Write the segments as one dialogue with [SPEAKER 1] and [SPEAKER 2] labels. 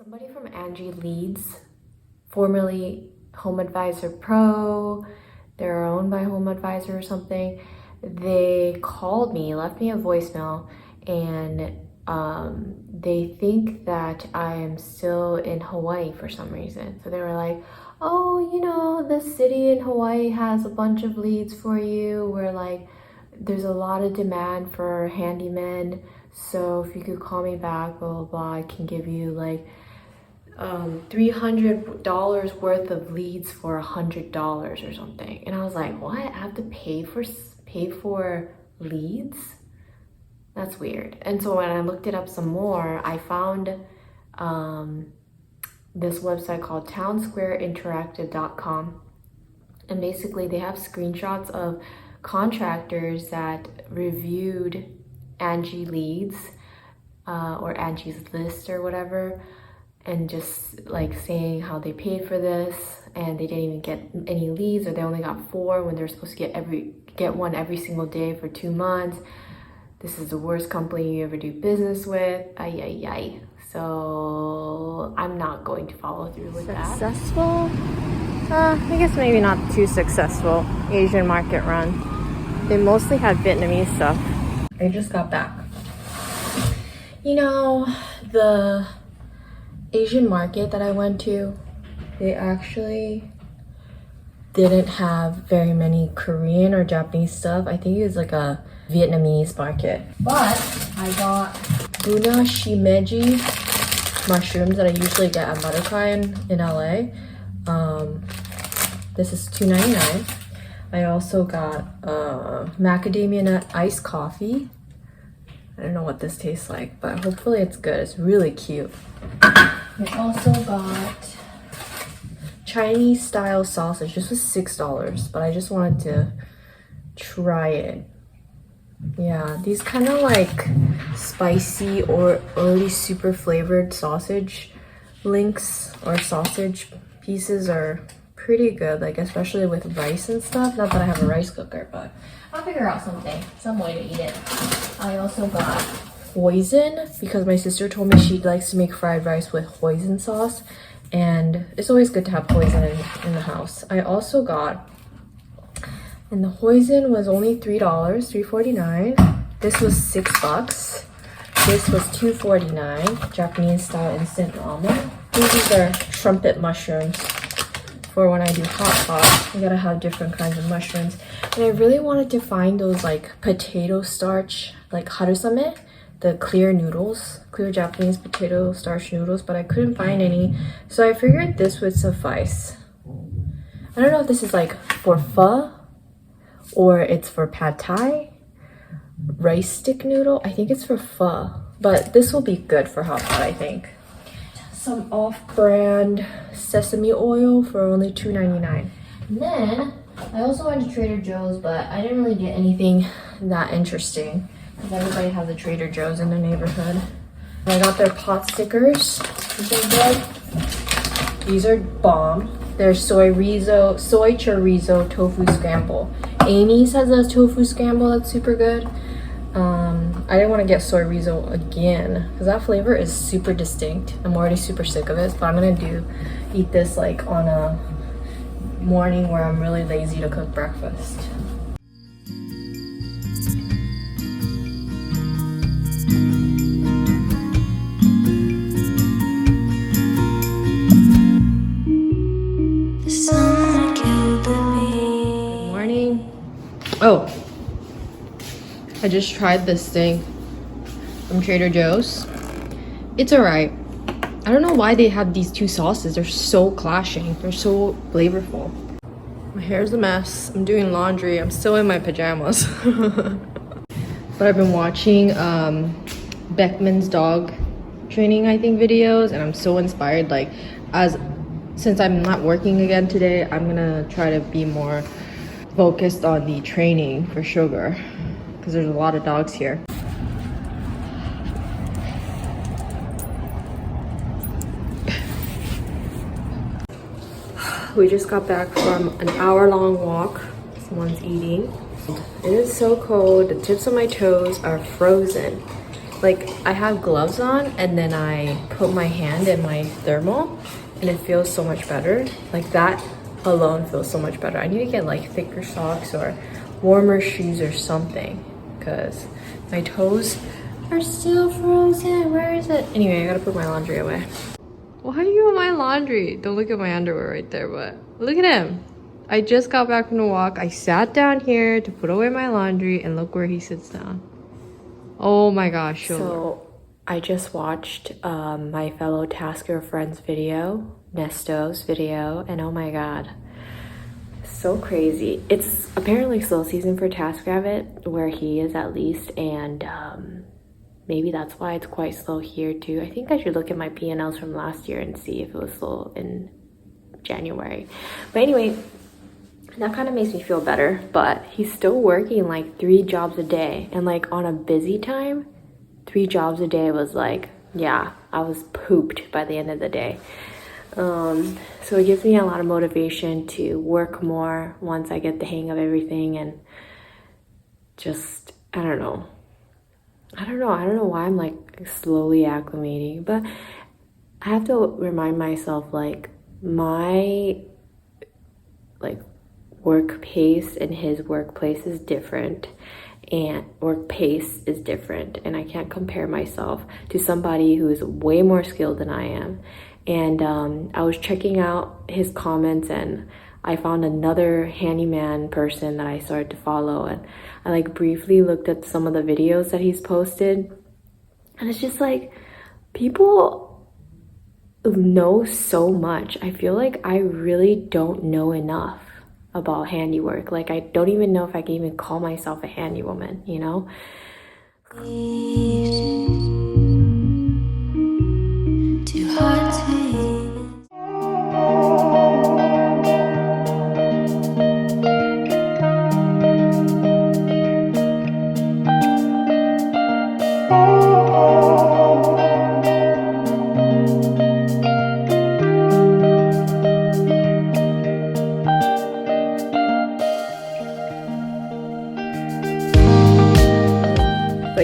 [SPEAKER 1] Somebody from Angi Leads, formerly Home Advisor Pro, they're owned by Home Advisor or something. They called me, left me a voicemail, and they think that I am still in Hawaii for some reason. So they were like, oh, you know, the city in Hawaii has a bunch of leads for you where like there's a lot of demand for handymen. So if you could call me back, blah, blah, blah, I can give you like $300 worth of leads for $100 or something. And I was like, what? I have to pay for leads? That's weird. And so when I looked it up some more, I found this website called townsquareinteractive.com. And basically they have screenshots of contractors that reviewed Angi Leads or Angie's List or whatever, and just like saying how they paid for this and they didn't even get any leads, or they only got 4 when they're supposed to get one every single day for 2 months. This is the worst company you ever do business with. Ay, ay, ay. So I'm not going to follow through with that.
[SPEAKER 2] Successful? I guess maybe not too successful. Asian market run. They mostly had Vietnamese stuff.
[SPEAKER 1] I just got back. You know, the Asian market that I went to, they actually didn't have very many Korean or Japanese stuff. I think it was like a Vietnamese market. But I got Buna Shimeji mushrooms that I usually get at Butterfly in LA. This is $2.99. I also got macadamia nut iced coffee. I don't know what this tastes like, but hopefully it's good. It's really cute. I also got Chinese style sausage. This was $6, but I just wanted to try it. Yeah, these kind of like spicy or already super flavored sausage links or sausage pieces are pretty good, like especially with rice and stuff. Not that I have a rice cooker, but I'll figure out some way to eat it. I also got hoisin because my sister told me she likes to make fried rice with hoisin sauce, and it's always good to have hoisin in the house. I also got, and the hoisin was only $3, $3.49. This was $6. This was $2.49. Japanese style instant ramen. These are trumpet mushrooms for when I do hot pot. I gotta have different kinds of mushrooms. And I really wanted to find those like potato starch, like harusame, the clear noodles, clear Japanese potato starch noodles, but I couldn't find any. So I figured this would suffice. I don't know if this is like for pho or it's for pad thai, rice stick noodle. I think it's for pho, but this will be good for hot pot, I think. Some off-brand sesame oil for only $2.99. And then I also went to Trader Joe's, but I didn't really get anything that interesting because everybody has a Trader Joe's in their neighborhood. I got their pot stickers. These are good. These are bomb. They're soy chorizo tofu scramble. Amy's has a tofu scramble that's super good. I didn't want to get soy chorizo again because that flavor is super distinct. I'm already super sick of it, but I'm gonna eat this like on a morning where I'm really lazy to cook breakfast. Good morning. Oh, I just tried this thing from Trader Joe's. It's alright. I don't know why they have these two sauces. They're so clashing. They're so flavorful. My hair's a mess. I'm doing laundry. I'm still in my pajamas. But I've been watching Beckman's dog training, I think, videos, and I'm so inspired. Like, since I'm not working again today, I'm gonna try to be more focused on the training for Sugar, because there's a lot of dogs here. We just got back from an hour-long walk. Someone's eating. It is so cold. The tips of my toes are frozen. like I have gloves on and then I put my hand in my thermal and it feels so much better. Like that alone feels so much better. I need to get like thicker socks or warmer shoes or something because my toes are still frozen. Where is it? Anyway, I gotta put my laundry away. Why are you in my laundry? Don't look at my underwear right there, but look at him. I just got back from the walk. I sat down here to put away my laundry and look where he sits down. Oh my gosh. So I just watched my fellow Tasker friend's video, Nesto's video, and oh my god. So crazy. It's apparently slow season for TaskRabbit, where he is at least, and maybe that's why it's quite slow here too. I think I should look at my P&Ls from last year and see if it was slow in January. But anyway, that kind of makes me feel better, but he's still working like 3 jobs a day, and like on a busy time, 3 jobs a day was like, yeah, I was pooped by the end of the day. So it gives me a lot of motivation to work more once I get the hang of everything, and just, I don't know why I'm like slowly acclimating, but I have to remind myself like my like work pace and his workplace is different, and work pace is different, and I can't compare myself to somebody who is way more skilled than I am. And I was checking out his comments and I found another handyman person that I started to follow, and I like briefly looked at some of the videos that he's posted, and it's just like people know so much. I feel like I really don't know enough about handiwork. Like I don't even know if I can even call myself a handywoman, you know? Too hard to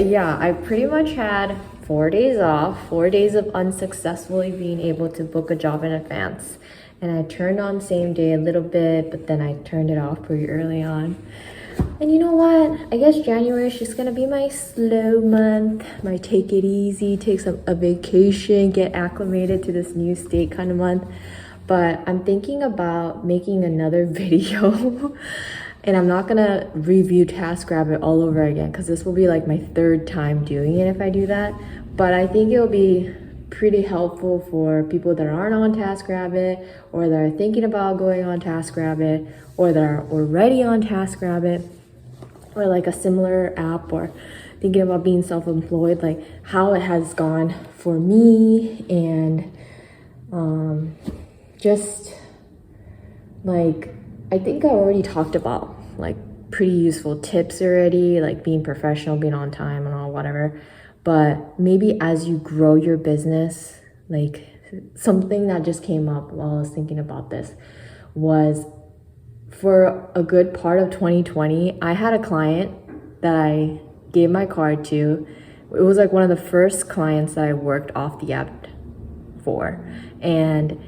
[SPEAKER 1] But yeah, I pretty much had 4 days off, 4 days of unsuccessfully being able to book a job in advance. And I turned on same day a little bit, but then I turned it off pretty early on. And you know what? I guess January is just gonna be my slow month, my take it easy, take a vacation, get acclimated to this new state kind of month. But I'm thinking about making another video. And I'm not gonna review TaskRabbit all over again because this will be like my 3rd time doing it if I do that. But I think it'll be pretty helpful for people that aren't on TaskRabbit, or that are thinking about going on TaskRabbit, or that are already on TaskRabbit, or like a similar app, or thinking about being self-employed, like how it has gone for me, and just like I think I already talked about like pretty useful tips already, like being professional, being on time and all whatever. But maybe as you grow your business, like something that just came up while I was thinking about this was, for a good part of 2020, I had a client that I gave my card to. It was like one of the first clients that I worked off the app for. And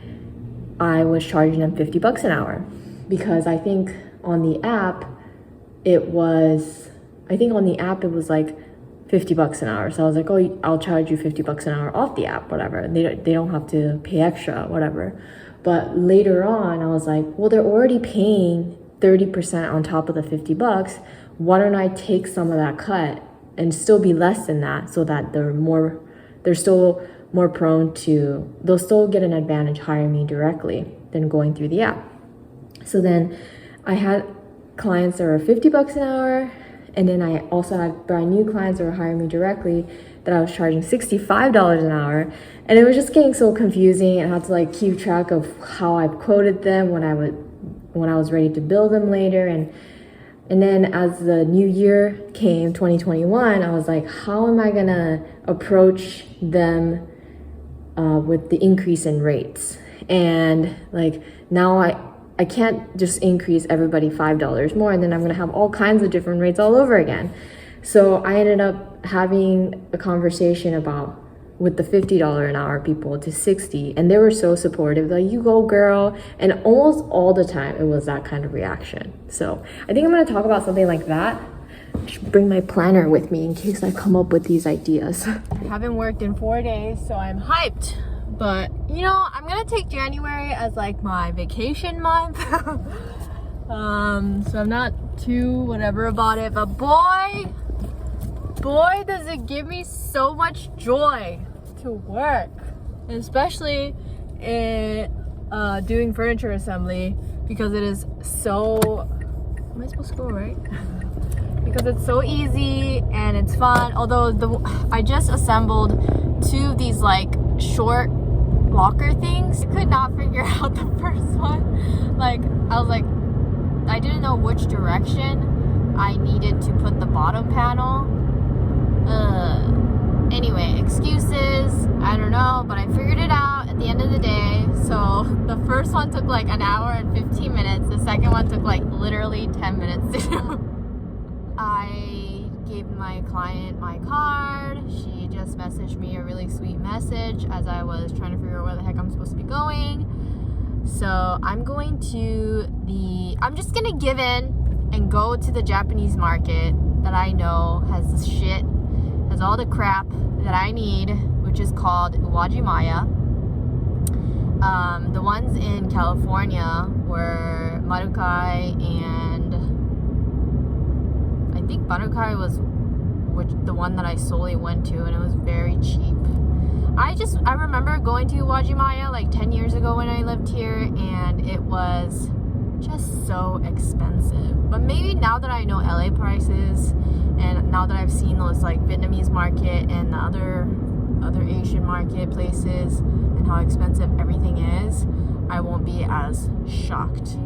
[SPEAKER 1] I was charging them $50 an hour. Because I think on the app it was like $50 an hour. So I was like, oh, I'll charge you $50 an hour off the app, whatever. They don't have to pay extra, whatever. But later on, I was like, well, they're already paying 30% on top of the $50. Why don't I take some of that cut and still be less than that, so that they're still more prone to, they'll still get an advantage hiring me directly than going through the app. So then I had clients that were $50 an hour, and then I also had brand new clients that were hiring me directly that I was charging $65 an hour. And it was just getting so confusing, and I had to like keep track of how I quoted them when I was ready to bill them later. And then as the new year came, 2021, I was like, how am I gonna approach them with the increase in rates? And like now I can't just increase everybody $5 more, and then I'm gonna have all kinds of different rates all over again. So I ended up having a conversation about with the $50 an hour people to 60, and they were so supportive, like, you go girl. And almost all the time it was that kind of reaction. So I think I'm going to talk about something like that. I should bring my planner with me in case I come up with these ideas. I haven't worked in 4 days, so I'm hyped. But you know, I'm gonna take January as like my vacation month. So I'm not too whatever about it, but boy does it give me so much joy to work, and especially in doing furniture assembly, because it is so, am I supposed to go right? Because it's so easy and it's fun. Although I just assembled 2 of these like short locker things. I could not figure out the first one. Like, I was like, I didn't know which direction I needed to put the bottom panel. Anyway, excuses, I don't know, but I figured it out at the end of the day. So the first one took like an hour and 15 minutes. The second one took like literally 10 minutes to do. I gave my client my card. She just messaged me a really sweet message as I was trying to figure out where the heck I'm supposed to be going. So I'm going to I'm just gonna give in and go to the Japanese market that I know has the shit, has all the crap that I need, which is called Uwajimaya. The ones in California were Marukai, and I think Marukai was the one that I solely went to, and it was very cheap. I remember going to Uwajimaya like 10 years ago when I lived here, and it was just so expensive. But maybe now that I know LA prices, and now that I've seen those like Vietnamese market and the other Asian marketplaces and how expensive everything is, I won't be as shocked